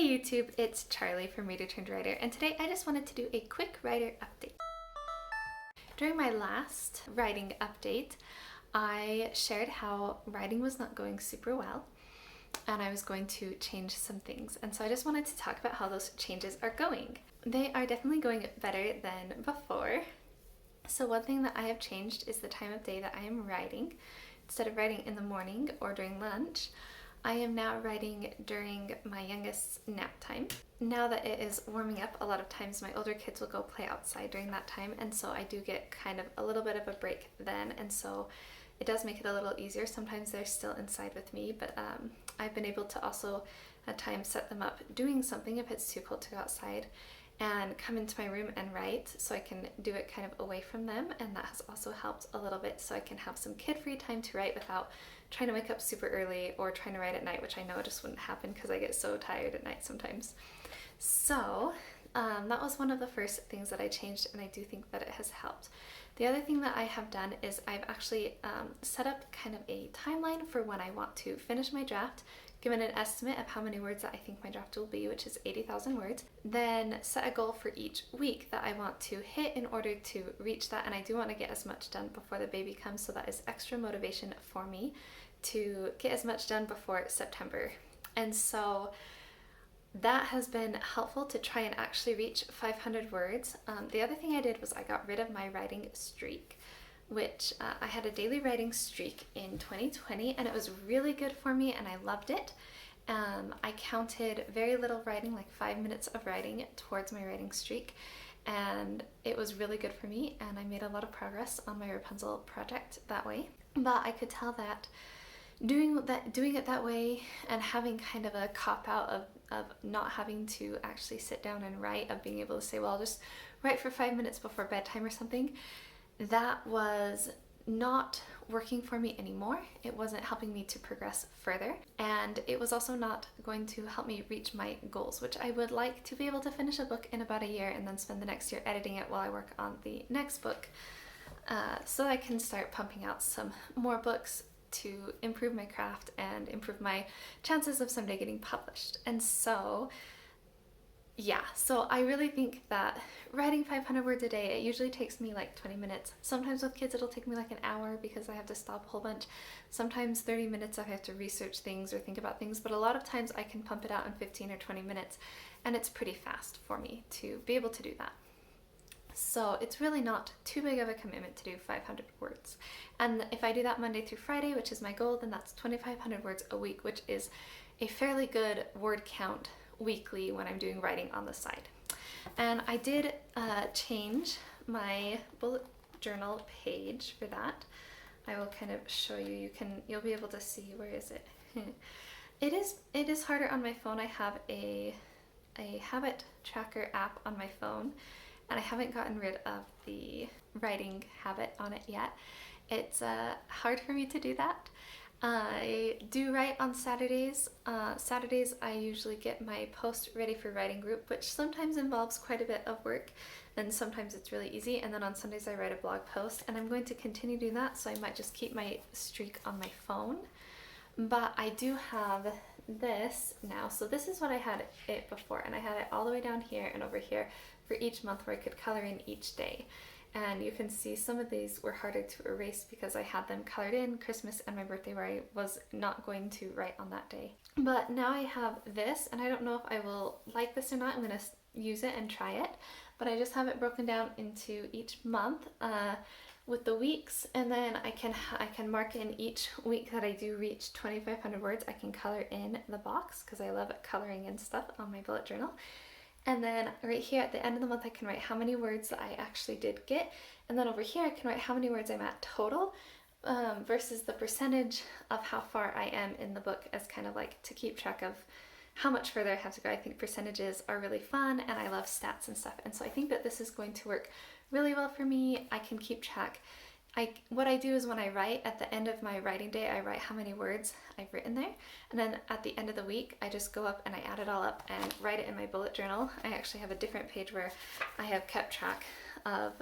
Hey YouTube, it's Charlie from Reader Turned Writer, and today I just wanted to do a quick writer update. During my last writing update, I shared how writing was not going super well, and I was going to change some things. And so I just wanted to talk about how those changes are going. They are definitely going better than before. So one thing that I have changed is the time of day that I am writing. Instead of writing in the morning or during lunch, I am now writing during my youngest's nap time. Now that it is warming up, a lot of times my older kids will go play outside during that time, and so I do get kind of a little bit of a break then, and so it does make it a little easier. Sometimes they're still inside with me, but I've been able to also at times set them up doing something if it's too cold to go outside and come into my room and write, so I can do it kind of away from them, and that has also helped a little bit, so I can have some kid-free time to write without trying to wake up super early or trying to write at night, which I know just wouldn't happen because I get so tired at night sometimes. So that was one of the first things that I changed, and I do think that it has helped. The other thing that I have done is I've actually set up kind of a timeline for when I want to finish my draft, given an estimate of how many words that I think my draft will be, which is 80,000 words, then set a goal for each week that I want to hit in order to reach that, and I do want to get as much done before the baby comes, so that is extra motivation for me to get as much done before September. And so that has been helpful to try and actually reach 500 words. The other thing I did was I got rid of my writing streak, which I had a daily writing streak in 2020, and it was really good for me and I loved it. I counted very little writing, like 5 minutes of writing towards my writing streak, and it was really good for me, and I made a lot of progress on my Rapunzel project that way. But I could tell that doing it that way and having kind of a cop-out of not having to actually sit down and write, of being able to say, well, I'll just write for 5 minutes before bedtime or something, that was not working for me anymore. It wasn't helping me to progress further, and it was also not going to help me reach my goals, which I would like to be able to finish a book in about a year and then spend the next year editing it while I work on the next book, so I can start pumping out some more books to improve my craft and improve my chances of someday getting published. And so yeah, so I really think that writing 500 words a day, it usually takes me like 20 minutes. Sometimes with kids it'll take me like an hour because I have to stop a whole bunch. Sometimes 30 minutes I have to research things or think about things, but a lot of times I can pump it out in 15 or 20 minutes, and it's pretty fast for me to be able to do that. So it's really not too big of a commitment to do 500 words. And if I do that Monday through Friday, which is my goal, then that's 2,500 words a week, which is a fairly good word count weekly when I'm doing writing on the side. And I did change my bullet journal page for that. I will kind of show you. You'll be able to see. Where is it? It is harder on my phone. I have a habit tracker app on my phone, and I haven't gotten rid of the writing habit on it yet. It's hard for me to do that. I do write on Saturdays. Saturdays I usually get my post ready for writing group, which sometimes involves quite a bit of work, and sometimes it's really easy. And then on Sundays I write a blog post, and I'm going to continue doing that, so I might just keep my streak on my phone. But I do have this now. So this is what I had it before, and I had it all the way down here and over here for each month where I could color in each day. And you can see some of these were harder to erase because I had them colored in Christmas and my birthday, where I was not going to write on that day. But now I have this, and I don't know if I will like this or not. I'm going to use it and try it, but I just have it broken down into each month with the weeks, and then I can mark in each week that I do reach 2,500 words. I can color in the box because I love coloring in stuff on my bullet journal. And then right here at the end of the month I can write how many words that I actually did get, and then over here I can write how many words I'm at total versus the percentage of how far I am in the book, as kind of like to keep track of how much further I have to go. I think percentages are really fun, and I love stats and stuff, and so I think that this is going to work really well for me. I can keep track. What I do is when I write, at the end of my writing day, I write how many words I've written there, and then at the end of the week I just go up and I add it all up and write it in my bullet journal. I actually have a different page where I have kept track of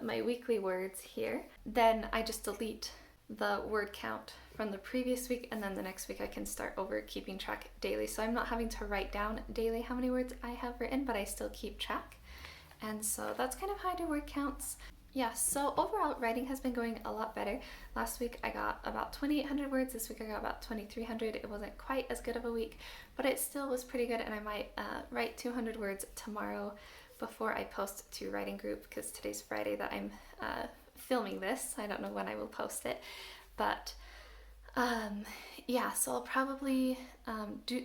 my weekly words here. Then I just delete the word count from the previous week, and then the next week I can start over keeping track daily. So I'm not having to write down daily how many words I have written, but I still keep track. And so that's kind of how I do word counts. Yeah, so overall writing has been going a lot better. Last week I got about 2,800 words. This week I got about 2,300. It wasn't quite as good of a week, but it still was pretty good, and I might write 200 words tomorrow before I post to writing group, because today's Friday that I'm filming this. I don't know when I will post it, but yeah, so I'll probably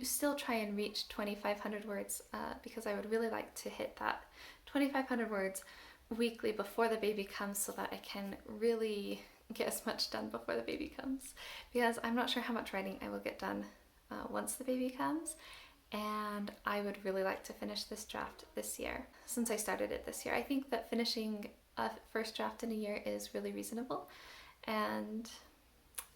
still try and reach 2,500 words because I would really like to hit that 2,500 words weekly before the baby comes, so that I can really get as much done before the baby comes, because I'm not sure how much writing I will get done once the baby comes, and I would really like to finish this draft this year. Since I started it this year, I think that finishing a first draft in a year is really reasonable. And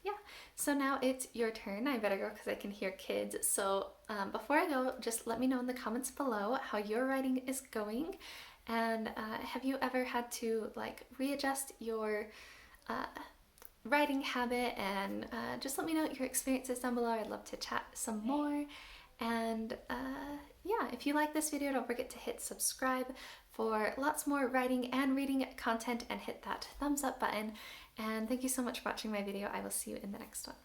yeah, so now it's your turn. I better go because I can hear kids. So before I go, just let me know in the comments below how your writing is going. And have you ever had to like readjust your writing habit? And just let me know your experiences down below. I'd love to chat some more. And yeah, if you like this video, don't forget to hit subscribe for lots more writing and reading content, and hit that thumbs up button. And thank you so much for watching my video. I will see you in the next one.